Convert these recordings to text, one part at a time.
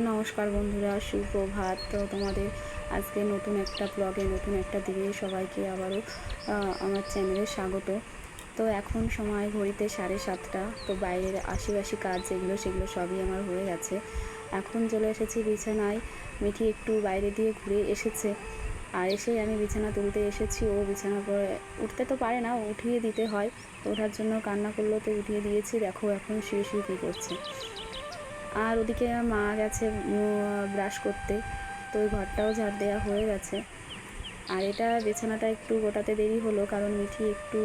নমস্কার বন্ধুরা, সুপ্রভাত। তো তোমাদের আজকে নতুন একটা ব্লগে নতুন একটা দিনে সবাইকে আবারও আমার চ্যানেলে স্বাগত। তো এখন সময় ঘড়িতে 7:30। তো বাইরের আশেপাশে কাজ যেগুলো সেগুলো সবই আমার হয়ে গেছে। এখন চলে এসেছি বিছানায়। মিঠি একটু বাইরে দিয়ে ঘুরে এসেছে, আর এসেই আমি বিছানা তুলতে এসেছি। ও বিছানা করে উঠতে তো পারে না, উঠিয়ে দিতে হয়। তো ওঠার জন্য কান্না করলো, তো উঠিয়ে দিয়েছি। দেখো এখন শুয়ে শুয়ে কী করছে। আর ওদিকে মা গেছে ব্রাশ করতে, তো ওই ঘরটাও ঝাড় দেওয়া হয়ে গেছে। আর এটা বিছানাটা একটু গোটাতে দেরি হলো, কারণ মিঠি একটু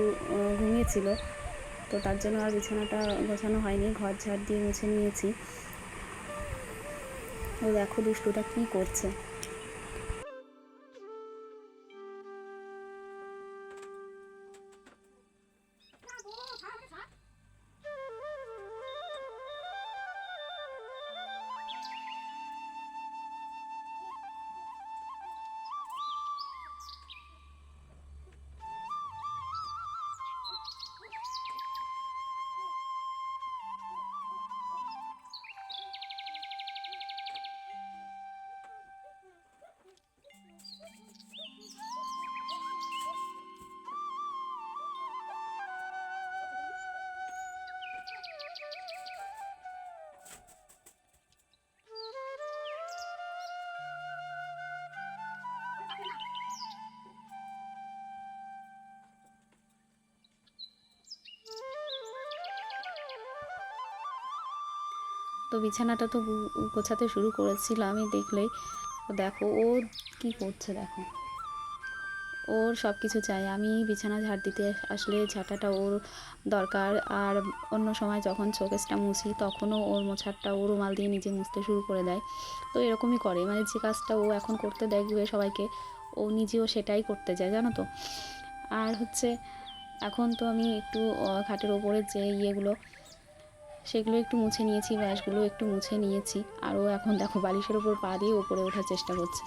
ঘুমিয়েছিল, তো তার জন্য আর বিছানাটা গোছানো হয়নি। ঘর ঝাড় দিয়ে মুছে নিয়েছি। ও দেখো দুষ্টুটা কী করছে। তো বিছানাটা তো গোছাতে শুরু করেছিলাম আমি, দেখলেই। দেখো ও কি করছে, দেখো। ওর সব কিছু চাই। আমি বিছানা ঝাড় দিতে আসলে ঝাঁটাটা ওর দরকার। আর অন্য সময় যখন শোকেসটা মুছি তখনও ওর মোছারটা ও রুমাল দিয়ে নিজে মুছতে শুরু করে দেয়। তো এরকমই করে, মানে যে কাজটা ও এখন করতে দেখবে সবাইকে, ও নিজেও সেটাই করতে যায়, জানো তো। আর হচ্ছে এখন তো আমি একটু খাটের ওপরে যে ইয়েগুলো সেগুলো একটু মুছে নিয়েছি, ব্যাসগুলো একটু মুছে নিয়েছি। আর ও এখন দেখো বালিশের ওপর পা দিয়ে ওপরে ওঠার চেষ্টা করছে।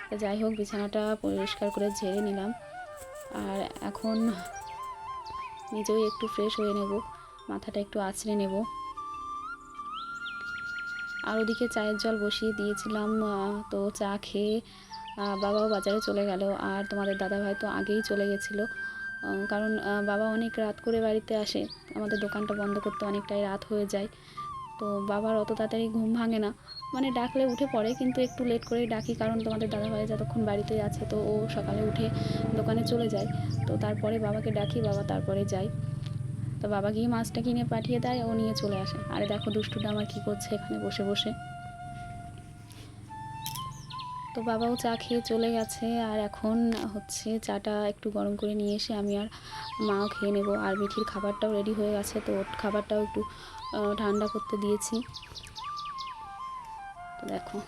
তো যাই হোক, বিছানাটা পরিষ্কার করে ঝেড়ে নিলাম। আর এখন নিজেও একটু ফ্রেশ হয়ে নেব, মাথাটা একটু আঁচড়ে নেব। আর ওদিকে চায়ের জল বসিয়ে দিয়েছিলাম। তো চা খেয়ে বাবাও বাজারে চলে গেল। আর তোমাদের দাদাভাই তো আগেই চলে গেছিলো, কারণ বাবা অনেক রাত করে বাড়িতে আসে। আমাদের দোকানটা বন্ধ করতে অনেকটাই রাত হয়ে যায়। তো বাবার অত তাড়াতাড়ি ঘুম ভাঙে না, মানে ডাকলে উঠে পড়ে, কিন্তু একটু লেট করেই ডাকি, কারণ তোমাদের দাদাভাই যতক্ষণ বাড়িতেই আছে তো ও সকালে উঠে দোকানে চলে যায়। তো তারপরে বাবাকে ডাকি, বাবা তারপরে যায়। তো বাবা গিয়ে মাছটা কিনে পাঠিয়ে দেয়, ও নিয়ে চলে আসে। আরে দেখো দুষ্টুটা আমার কী করছে এখানে বসে বসে। তো বাবাও চা খেয়ে চলে গেছে। আর এখন হচ্ছে চাটা একটু গরম করে নিয়ে এসে আমি আর মাও খেয়ে নেব। আর মিঠির খাবারটাও রেডি হয়ে গেছে, তো ওর খাবারটাও একটু ঠান্ডা করতে দিয়েছি। তো দেখো,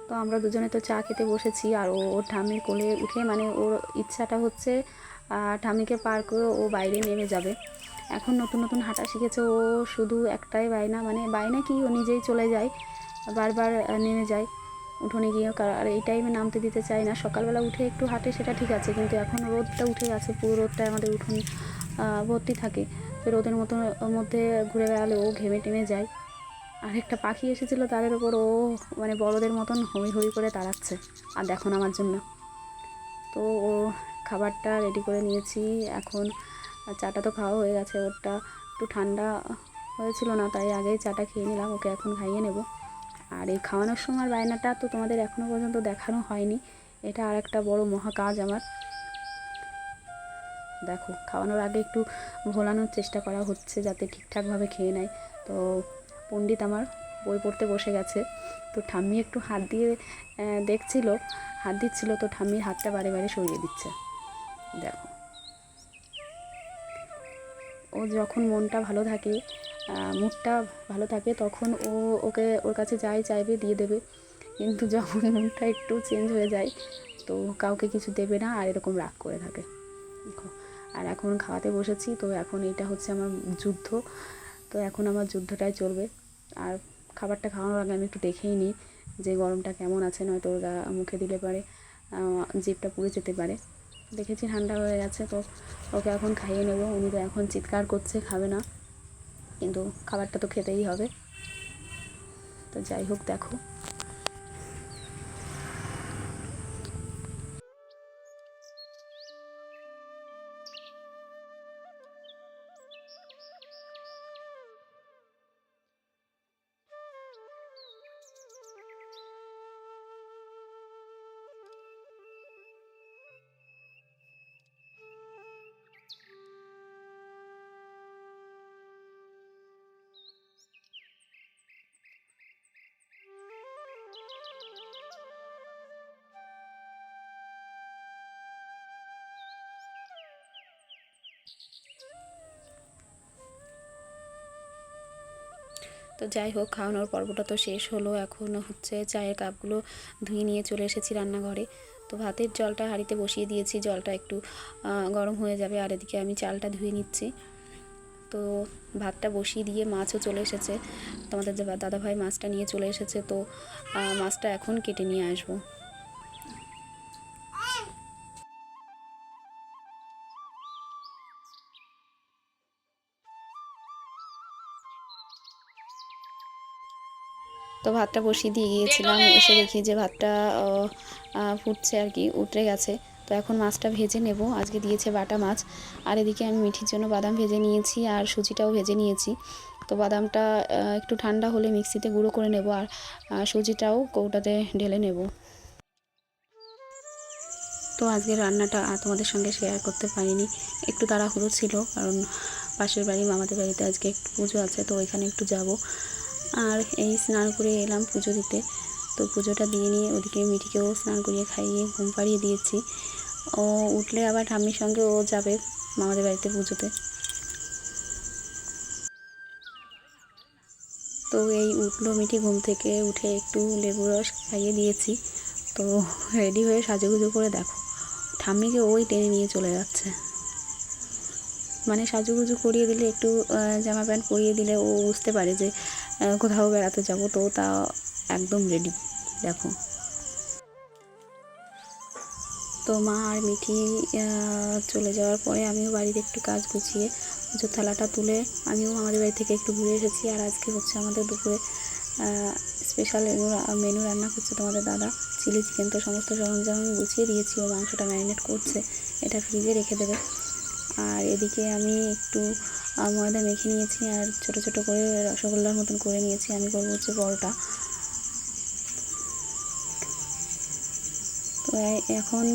তো আমরা দুজনে তো চা খেতে বসেছি। আর ওর ঠাম্মির কোলে উঠে, মানে ওর ইচ্ছাটা হচ্ছে ঠাম্মিকে পার করে ও বাইরে নেমে যাবে। এখন নতুন নতুন হাঁটা শিখেছে ও, শুধু একটাই বায়না, মানে বায়না কি, ও নিজেই চলে যায়, বারবার নেমে যায় উঠোনে গিয়ে। আর এই টাইমে নামতে দিতে চায় না। সকালবেলা উঠে একটু হাঁটে সেটা ঠিক আছে, কিন্তু এখন রোদটা উঠে গেছে, পুরো রোদটা আমাদের উঠোন ভর্তি থাকে। তো রোদের মধ্যে ঘুরে বেড়ালে ও ঘেমে টেমে যায়। আর একটা পাখি এসেছিলো তাদের ওপর, ও মানে বড়দের মতন হই হই করে তাড়াচ্ছে। আর দেখো না আমার জন্য। তো ও খাবারটা রেডি করে নিয়েছি এখন। চাটা তো খাওয়া হয়ে গেছে, ওরটা একটু ঠান্ডা হয়েছিল না, তাই আগেই চাটা খেয়ে নিলাম। ওকে এখন খাইয়ে নেব। আর এই খাওয়ানোর সময় বায়নাটা তো তোমাদের এখনও পর্যন্ত দেখানো হয়নি, এটা আর একটা বড় মহা কাজ আমার। দেখো, খাওয়ানোর আগে একটু ভোলানোর চেষ্টা করা হচ্ছে যাতে ঠিকঠাকভাবে খেয়ে নেয়। তো পণ্ডিত আমার বই পড়তে বসে গেছে। তো ঠাম্মি একটু হাত দিয়ে দেখছিল, হাত দিচ্ছিল, তো ঠাম্মির হাতটা বারে বারে সরিয়ে দিচ্ছে। দেখো, ও যখন মনটা ভালো থাকে, মুডটা ভালো থাকে, তখন ওকে ওর কাছে যাই চাইবে দিয়ে দেবে। কিন্তু যখন মুডটা একটু চেঞ্জ হয়ে যায় তো কাউকে কিছু দেবে না, আর এরকম রাগ করে থাকে। দেখো, আর এখন খাওয়াতে বসেছি। তো এখন এটা হচ্ছে আমার যুদ্ধ। তো এখন আমার যুদ্ধটাই চলবে। আর খাবারটা খাওয়ানোর আগে আমি একটু দেখেই নিই যে গরমটা কেমন আছে, নয়তো ওর মুখে দিলে পারে জিভটা পুড়ে যেতে পারে। দেখেছি ঠান্ডা হয়ে গেছে, তো ওকে এখন খাইয়ে নেব। উনি তো এখন চিৎকার করছে খাবে না, কিন্তু খাবারটা তো খেতেই হবে। তো যাই হোক, দেখো তো যাই হোক, খাওয়ানোর পর্বটা তো শেষ হলো। এখন হচ্ছে চায়ের কাপগুলো ধুয়ে নিয়ে চলে এসেছি রান্নাঘরে। তো ভাতের জলটা হাঁড়িতে বসিয়ে দিয়েছি, জলটা একটু গরম হয়ে যাবে, আর এদিকে আমি চালটা ধুয়ে নিচ্ছি। তো ভাতটা বসিয়ে দিয়ে মাছও চলে এসেছে, তোমাদের যে দাদাভাই মাছটা নিয়ে চলে এসেছে। তো মাছটা এখন কেটে নিয়ে আসবো। তো ভাতটা বসিয়ে দিয়ে গিয়েছিলাম, এসে দেখি যে ভাতটা ফুটছে আর কি, উতরে গেছে। তো এখন মাছটা ভেজে নেব। আজকে দিয়েছে বাটা মাছ। আর এদিকে আমি মিঠির জন্য বাদাম ভেজে নিয়েছি, আর সুজিটাও ভেজে নিয়েছি। তো বাদামটা একটু ঠান্ডা হলে মিক্সিতে গুঁড়ো করে নেব, আর সুজিটাও কৌটাতে ঢেলে নেব। তো আজকের রান্নাটা তোমাদের সঙ্গে শেয়ার করতে পারিনি, একটু তাড়াহুড়ো ছিল, কারণ পাশের বাড়ি মামাদের বাড়িতে আজকে একটু পুজো আছে, তো ওইখানে একটু যাব। আর এই স্নান করে এলাম পুজো দিতে। তো পুজোটা দিয়ে নিয়ে ওদিকে মিঠিকেও স্নান করিয়ে খাইয়ে ঘুম পাড়িয়ে দিয়েছি। ও উঠলে আবার ঠাম্মির সঙ্গে ও যাবে মামাদের বাড়িতে পুজোতে। তো এই উঠলো মিঠি ঘুম থেকে, উঠে একটু লেবু রস খাইয়ে দিয়েছি। তো রেডি হয়ে সাজুগুজু করে দেখো ঠাম্মিকে ওই টেনে নিয়ে চলে যাচ্ছে। মানে সাজুগুজু করিয়ে দিলে, একটু জামা প্যান্ট পরিয়ে দিলে ও বুঝতে পারে যে কোথাও বেড়াতে যাব। তো তা একদম রেডি, দেখো। তো মা আর মিঠি চলে যাওয়ার পরে আমিও বাড়িতে একটু কাজ গুছিয়ে পুজোর থালাটা তুলে আমিও আমাদের বাড়ি থেকে একটু ঘুরে এসেছি। আর আজকে হচ্ছে আমাদের দুপুরে স্পেশাল মেনু রান্না করছে তোমাদের দাদা, চিলি চিকেন। তো সমস্ত সরঞ্জাম আমি গুছিয়ে দিয়েছি, ও মাংসটা ম্যারিনেট করছে, এটা ফ্রিজে রেখে দেবে। আর এদিকে আমি একটু ময়দা মেখে নিয়েছি, আর ছোট ছোট করে রসগোল্লার মতন করে নিয়েছি। আমি করবো হচ্ছে পরোটা। তো এখন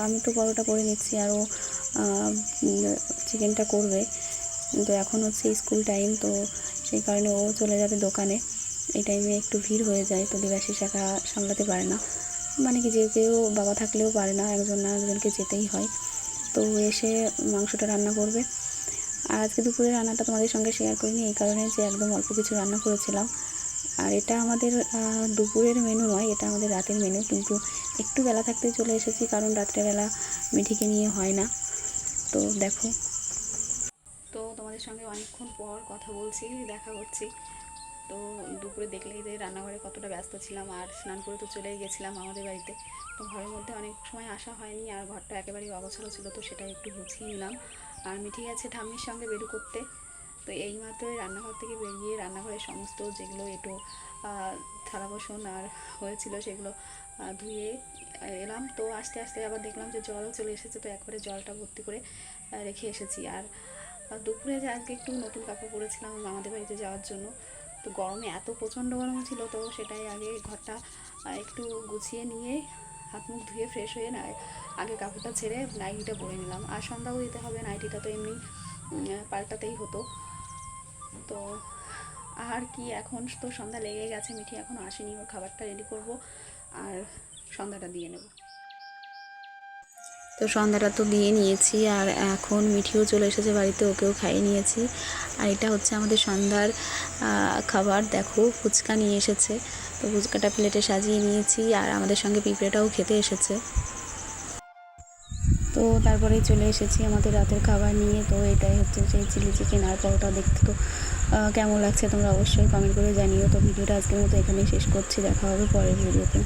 আমি তো পরোটা করে নিচ্ছি, আর ও চিকেনটা করবে। তো এখন হচ্ছে স্কুল টাইম, তো সেই কারণে ও চলে যাবে দোকানে। এই টাইমে একটু ভিড় হয়ে যায়, তো দেবাশিস একা সামলাতে পারে না, মানে কি যে কেউ বাবা থাকলেও পারে না, একজন না একজনকে যেতেই হয়। তো এসে মাংসটা রান্না করবে। আর আজকে দুপুরে রান্নাটা তোমাদের সঙ্গে শেয়ার করিনি এই কারণে যে একদম অল্প কিছু রান্না করেছিলাম। আর এটা আমাদের দুপুরের মেনু নয়, এটা আমাদের রাতের মেনু, কিন্তু একটু বেলা থাকতে চলে এসেছি, কারণ রাত্রেবেলা মিঠিকে নিয়ে হয় না। তো দেখো, তো তোমাদের সঙ্গে অনেকক্ষণ পর কথা বলছি, দেখা করছি। তো দুপুরে দেখলেই যে রান্নাঘরে কতটা ব্যস্ত ছিলাম, আর স্নান করে তো চলেই গেছিলাম আমাদের বাড়িতে। তো ঘরের মধ্যে অনেক সময় আসা হয়নি, আর ঘরটা একেবারেই অগোছালো ছিল, তো সেটা একটু গুছিয়ে নিলাম। আর মিঠি গেছে ঠাম্মির সঙ্গে বেরু করতে। তো এইমাত্রই রান্নাঘর থেকে বেরিয়ে রান্নাঘরের সমস্ত যেগুলো একটু থালা বাসন আর হয়েছিল সেগুলো ধুয়ে এলাম। তো আস্তে আস্তে আবার দেখলাম যে জলও চলে এসেছে, তো একবারে জলটা ভর্তি করে রেখে এসেছি। আর দুপুরে যে আজকে একটু নতুন কাপড় পরেছিলাম আমাদের বাড়িতে যাওয়ার জন্য, তো গরমে এত প্রচণ্ড গরম ছিল, তো সেটাই আগে ঘরটা একটু গুছিয়ে নিয়ে হাত মুখ ধুয়ে ফ্রেশ হয়ে আগে কাপড়টা ছেড়ে নাইটিটা পরে নিলাম। আর সন্ধ্যাও দিতে হবে, নাইটিটা তো এমনি পাল্টাতেই হতো। তো আর কি, এখন তো সন্ধ্যা লেগে গেছে, মিঠি এখনও আসেনি, ওর খাবারটা রেডি করব আর সন্ধ্যাটা দিয়ে নেব। তো সন্ধ্যাটা তো দিয়ে নিয়েছি, আর এখন মিঠিও চলে এসেছে বাড়িতে, ওকেও খাইয়ে নিয়েছি। আর এটা হচ্ছে আমাদের সন্ধ্যার খাবার, দেখো ফুচকা নিয়ে এসেছে। তো ফুচকাটা প্লেটে সাজিয়ে নিয়েছি, আর আমাদের সঙ্গে পিঁপড়েটাও খেতে এসেছে। তো তারপরে চলে এসেছি আমাদের রাতের খাবার নিয়ে। তো এটাই হচ্ছে সেই চিলি চিকেন আর পরোটা। দেখতে তো কেমন লাগছে তোমরা অবশ্যই কমেন্ট করে জানিও। তো ভিডিওটা আজকের মতো এখানেই শেষ করছি, দেখা হবে পরের ভিডিওতে।